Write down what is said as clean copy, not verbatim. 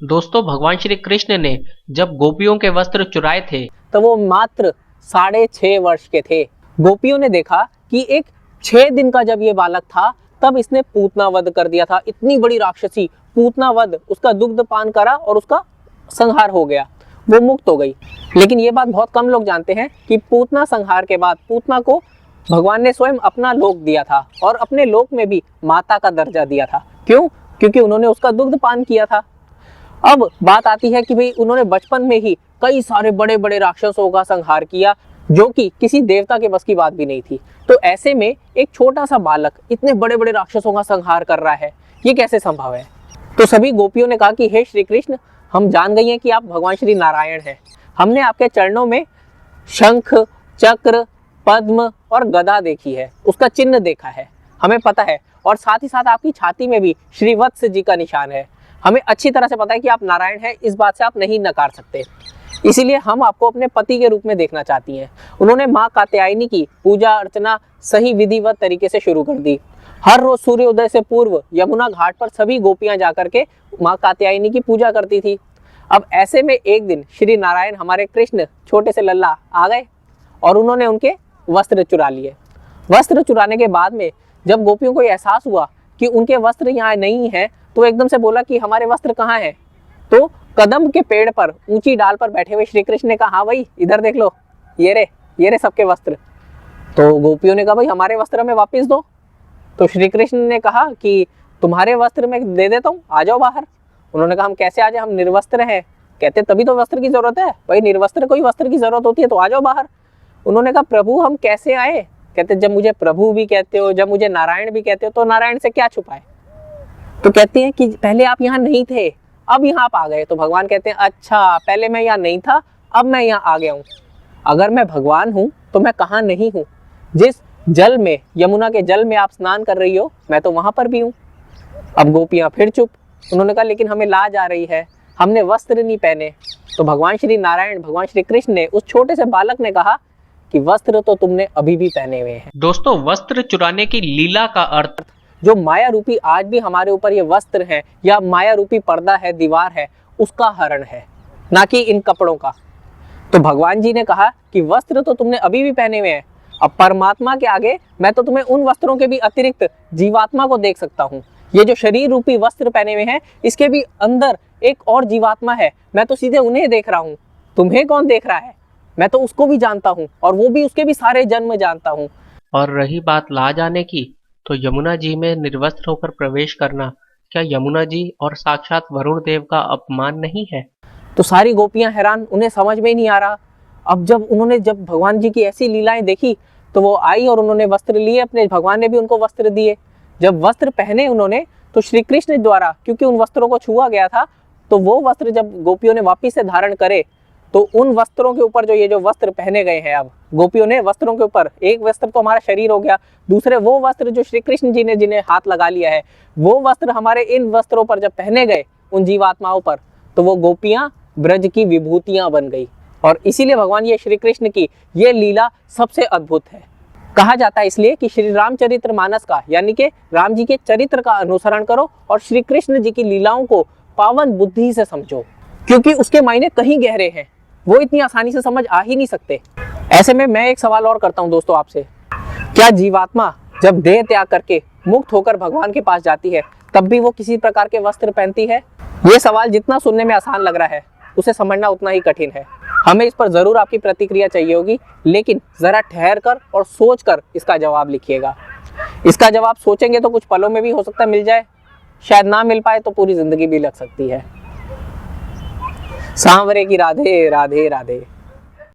दोस्तों, भगवान श्री कृष्ण ने जब गोपियों के वस्त्र चुराए थे तो वो मात्र 6.5 वर्ष के थे। गोपियों ने देखा कि एक 6 दिन का जब ये बालक था तब इसने पूतना वध कर दिया था। इतनी बड़ी राक्षसी पूतना वध, उसका दुग्ध पान करा और उसका संहार हो गया, वो मुक्त हो गई। लेकिन ये बात बहुत कम लोग जानते हैं कि पूतना संहार के बाद पूतना को भगवान ने स्वयं अपना लोक दिया था और अपने लोक में भी माता का दर्जा दिया था। क्यों? क्योंकि उन्होंने उसका दुग्ध पान किया था। अब बात आती है कि भाई उन्होंने बचपन में ही कई सारे बड़े बड़े राक्षसों का संहार किया, जो कि किसी देवता के बस की बात भी नहीं थी। तो ऐसे में एक छोटा सा बालक इतने बड़े बड़े राक्षसों का संहार कर रहा है, ये कैसे संभव है? तो सभी गोपियों ने कहा कि हे श्री कृष्ण, हम जान गई हैं कि आप भगवान श्री नारायण हैं। हमने आपके चरणों में शंख, चक्र, पद्म और गदा देखी है, उसका चिन्ह देखा है, हमें पता है। और साथ ही साथ आपकी छाती में भी श्रीवत्स जी का निशान है। हमें अच्छी तरह से पता है कि आप नारायण हैं, इस बात से आप नहीं नकार सकते। इसीलिए हम आपको अपने पति के रूप में देखना चाहती हैं। उन्होंने माँ कात्यायनी की पूजा अर्चना सही विधिवत तरीके से शुरू कर दी। हर रोज सूर्योदय से पूर्व यमुना घाट पर सभी गोपियां जाकर के माँ कात्यायनी की पूजा करती थी। अब ऐसे में एक दिन श्री नारायण हमारे कृष्ण छोटे से लल्ला आ गए और उन्होंने उनके वस्त्र चुरा लिए। वस्त्र चुराने के बाद में जब गोपियों को एहसास हुआ कि उनके वस्त्र यहाँ नहीं है, तो एकदम से बोला कि हमारे वस्त्र कहाँ हैं? तो कदम के पेड़ पर ऊंची डाल पर बैठे हुए श्री कृष्ण ने कहा, हाँ भाई इधर देख लो, ये रे सबके वस्त्र। तो गोपियों ने कहा, भाई हमारे वस्त्र में वापस दो। तो श्री कृष्ण ने कहा कि तुम्हारे वस्त्र में दे देता हूँ, आ जाओ बाहर। उन्होंने कहा, हम कैसे आ जाए, हम निर्वस्त्र हैं। कहते तभी तो वस्त्र की जरूरत है, भाई निर्वस्त्र कोई वस्त्र की जरूरत होती है तो आ जाओ बाहर। उन्होंने कहा, प्रभु हम कैसे आए? कहते जब मुझे प्रभु भी कहते हो, जब मुझे नारायण भी कहते हो, तो नारायण से क्या छुपाए? तो कहते हैं कि पहले आप यहाँ नहीं थे, अब यहाँ आप आ गए। तो भगवान कहते हैं, अच्छा पहले मैं यहाँ नहीं था, अब मैं यहाँ आ गया हूँ। अगर मैं भगवान हूँ तो मैं कहाँ नहीं हूँ? जिस जल में, यमुना के जल में आप स्नान कर रही हो, मैं तो वहां पर भी हूँ। अब गोपियां फिर चुप। उन्होंने कहा, लेकिन हमें लाज आ रही है, हमने वस्त्र नहीं पहने। तो भगवान श्री नारायण, भगवान श्री कृष्ण ने उस छोटे से बालक ने कहा कि वस्त्र तो तुमने अभी भी पहने हुए हैं। दोस्तों, वस्त्र चुराने की लीला का अर्थ, जो माया रूपी आज भी हमारे ऊपर ये वस्त्र है या माया रूपी पर्दा है, दीवार है, उसका हरण है, ना कि इन कपड़ों का। तो भगवान जी ने कहा कि वस्त्र तो तुमने अभी भी पहने हुए हैं, अब परमात्मा के आगे मैं तो तुम्हें उन वस्त्रों के भी अतिरिक्त जीवात्मा को देख सकता हूँ। ये जो शरीर रूपी वस्त्र पहने हुए हैं, इसके भी अंदर एक और जीवात्मा है, मैं तो सीधे उन्हें देख रहा हूँ। तुम्हें कौन देख रहा है? मैं तो उसको भी जानता हूँ और वो भी उसके भी सारे जन्म जानता हूँ। और रही बात लाज आने की, तो यमुना जी में निर्वस्त्र होकर प्रवेश करना क्या यमुना जी और साक्षात वरुण देव का अपमान नहीं है? तो सारी गोपियां हैरान, उन्हें समझ में ही नहीं आ रहा। अब जब भगवान जी की ऐसी लीलाएं देखी तो वो आई और उन्होंने वस्त्र लिए अपने, भगवान ने भी उनको वस्त्र दिए। जब वस्त्र पहने उन्होंने, तो श्री कृष्ण द्वारा, क्योंकि उन वस्त्रों को छुआ गया था, तो वो वस्त्र जब गोपियों ने वापिस से धारण करे, तो उन वस्त्रों के ऊपर ये जो वस्त्र पहने गए हैं, अब गोपियों ने वस्त्रों के ऊपर, एक वस्त्र तो हमारा शरीर हो गया, दूसरे वो वस्त्र जो श्री कृष्ण जी ने जिन्हें हाथ लगा लिया है, वो वस्त्र हमारे इन वस्त्रों पर जब पहने गए उन जीवात्माओं पर, तो वो गोपियां ब्रज की विभूतियां बन गई। और इसीलिए भगवान ये श्री कृष्ण की ये लीला सबसे अद्भुत है। कहा जाता है इसलिए कि श्री रामचरितमानस का, यानी कि राम जी के चरित्र का अनुसरण करो और श्री कृष्ण जी की लीलाओं को पावन बुद्धि से समझो, क्योंकि उसके मायने कहीं गहरे हैं, वो इतनी आसानी से समझ आ ही नहीं सकते। ऐसे में मैं एक सवाल और करता हूं दोस्तों आपसे, क्या जीवात्मा जब देह त्याग करके मुक्त होकर भगवान के पास जाती है, तब भी वो किसी प्रकार के वस्त्र पहनती है? ये सवाल जितना सुनने में आसान लग रहा है, उसे समझना उतना ही कठिन है। हमें इस पर जरूर आपकी प्रतिक्रिया चाहिए होगी, लेकिन जरा ठहर कर और सोच कर इसका जवाब लिखिएगा। इसका जवाब सोचेंगे तो कुछ पलों में भी हो सकता है मिल जाए, शायद ना मिल पाए तो पूरी जिंदगी भी लग सकती है। सांवरे की राधे राधे राधे।